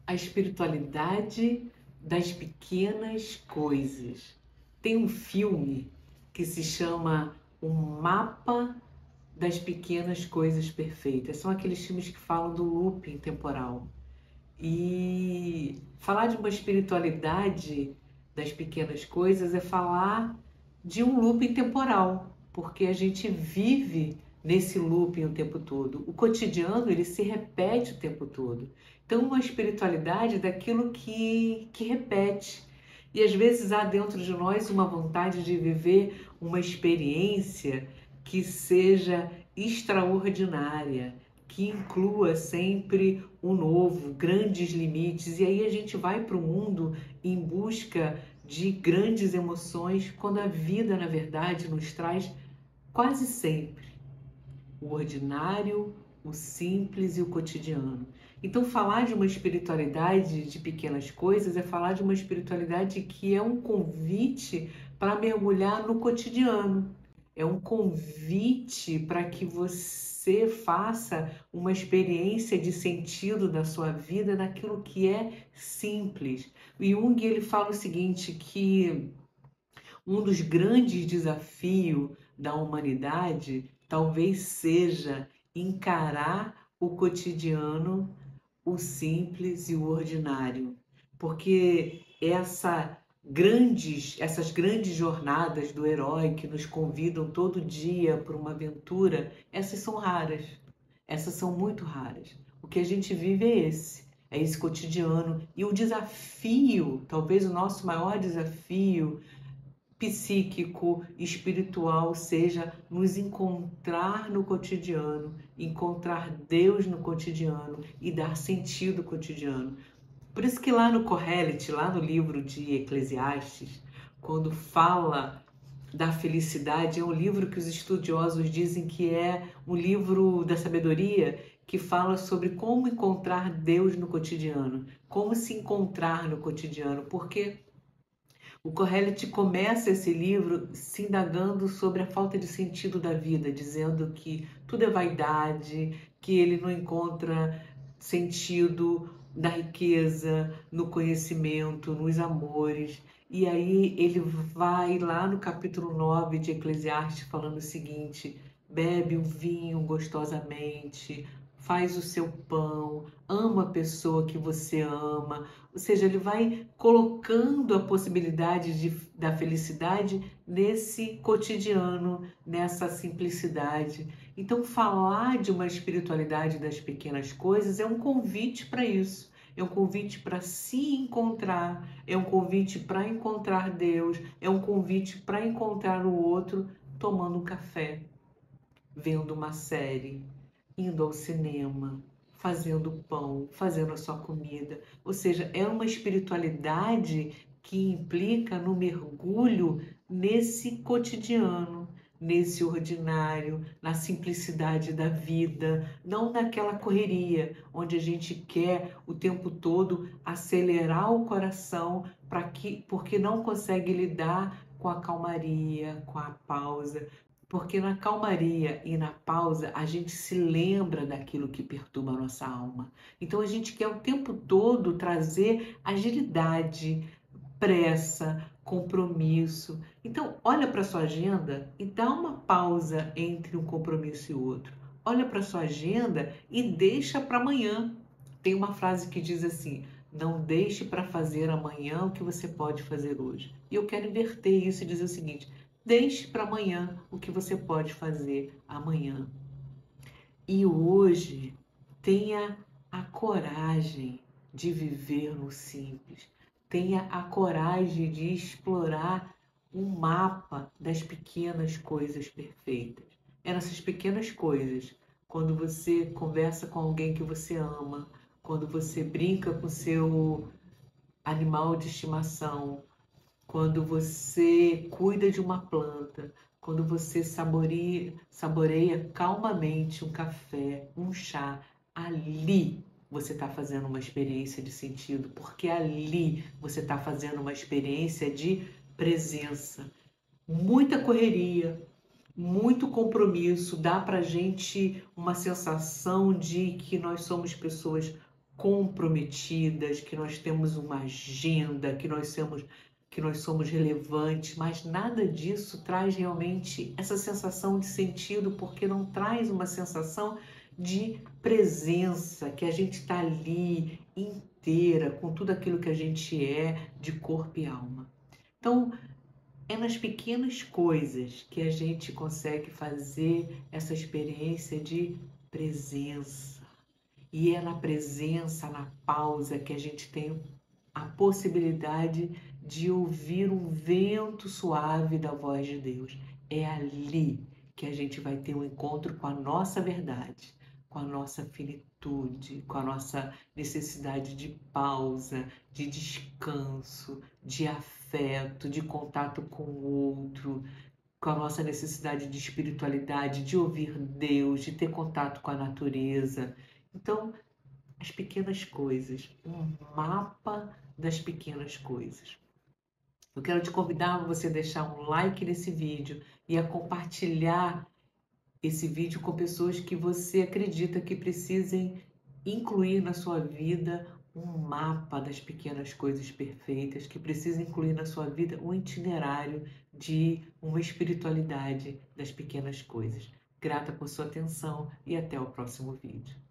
A espiritualidade das pequenas coisas. Tem um filme que se chama O Mapa das Pequenas Coisas Perfeitas. São aqueles filmes que falam do looping temporal. E falar de uma espiritualidade das pequenas coisas é falar de um looping temporal, porque a gente vive nesse looping o tempo todo. O cotidiano, ele se repete o tempo todo. Então, uma espiritualidade daquilo que repete. E às vezes há dentro de nós uma vontade de viver uma experiência que seja extraordinária, que inclua sempre o novo, grandes limites. E aí a gente vai para o mundo em busca de grandes emoções, quando a vida, na verdade, nos traz quase sempre o ordinário, o simples e o cotidiano. Então, falar de uma espiritualidade de pequenas coisas é falar de uma espiritualidade que é um convite para mergulhar no cotidiano. É um convite para que você faça uma experiência de sentido da sua vida naquilo que é simples. O Jung, ele fala o seguinte, que um dos grandes desafios da humanidade talvez seja encarar o cotidiano, o simples e o ordinário, porque essas grandes jornadas do herói que nos convidam todo dia para uma aventura, essas são raras, essas são muito raras. O que a gente vive é esse cotidiano, e o desafio, talvez o nosso maior desafio psíquico, espiritual, seja nos encontrar no cotidiano, encontrar Deus no cotidiano e dar sentido ao cotidiano. Por isso que lá no Kohelet, lá no livro de Eclesiastes, quando fala da felicidade, é um livro que os estudiosos dizem que é um livro da sabedoria, que fala sobre como encontrar Deus no cotidiano, como se encontrar no cotidiano, porque o Kohelet começa esse livro se indagando sobre a falta de sentido da vida, dizendo que tudo é vaidade, que ele não encontra sentido da riqueza, no conhecimento, nos amores. E aí ele vai lá no capítulo 9 de Eclesiastes falando o seguinte: bebe o vinho gostosamente, faz o seu pão, ama a pessoa que você ama. Ou seja, ele vai colocando a possibilidade da felicidade nesse cotidiano, nessa simplicidade. Então, falar de uma espiritualidade das pequenas coisas é um convite para isso. É um convite para se encontrar, é um convite para encontrar Deus, é um convite para encontrar o outro tomando um café, vendo uma série, indo ao cinema, fazendo pão, fazendo a sua comida. Ou seja, é uma espiritualidade que implica no mergulho nesse cotidiano, nesse ordinário, na simplicidade da vida, não naquela correria onde a gente quer o tempo todo acelerar o coração porque não consegue lidar com a calmaria, com a pausa. Porque na calmaria e na pausa a gente se lembra daquilo que perturba a nossa alma. Então a gente quer o tempo todo trazer agilidade, pressa, compromisso. Então olha para sua agenda e dá uma pausa entre um compromisso e outro. Olha para sua agenda e deixa para amanhã. Tem uma frase que diz assim: não deixe para fazer amanhã o que você pode fazer hoje. E eu quero inverter isso e dizer o seguinte: deixe para amanhã o que você pode fazer amanhã. E hoje, tenha a coragem de viver no simples. Tenha a coragem de explorar um mapa das pequenas coisas perfeitas. É nessas pequenas coisas, quando você conversa com alguém que você ama, quando você brinca com seu animal de estimação, quando você cuida de uma planta, quando você saboreia calmamente um café, um chá, ali você está fazendo uma experiência de sentido, porque ali você está fazendo uma experiência de presença. Muita correria, muito compromisso, dá para gente uma sensação de que nós somos pessoas comprometidas, que nós temos uma agenda, que nós somos relevantes, mas nada disso traz realmente essa sensação de sentido, porque não traz uma sensação de presença, que a gente está ali inteira, com tudo aquilo que a gente é, de corpo e alma. Então, é nas pequenas coisas que a gente consegue fazer essa experiência de presença. E é na presença, na pausa, que a gente tem a possibilidade de ouvir um vento suave da voz de Deus. É ali que a gente vai ter um encontro com a nossa verdade, com a nossa finitude, com a nossa necessidade de pausa, de descanso, de afeto, de contato com o outro, com a nossa necessidade de espiritualidade, de ouvir Deus, de ter contato com a natureza. Então, as pequenas coisas, um mapa das pequenas coisas. Eu quero te convidar a você deixar um like nesse vídeo e a compartilhar esse vídeo com pessoas que você acredita que precisem incluir na sua vida um mapa das pequenas coisas perfeitas, que precisa incluir na sua vida um itinerário de uma espiritualidade das pequenas coisas. Grata por sua atenção e até o próximo vídeo.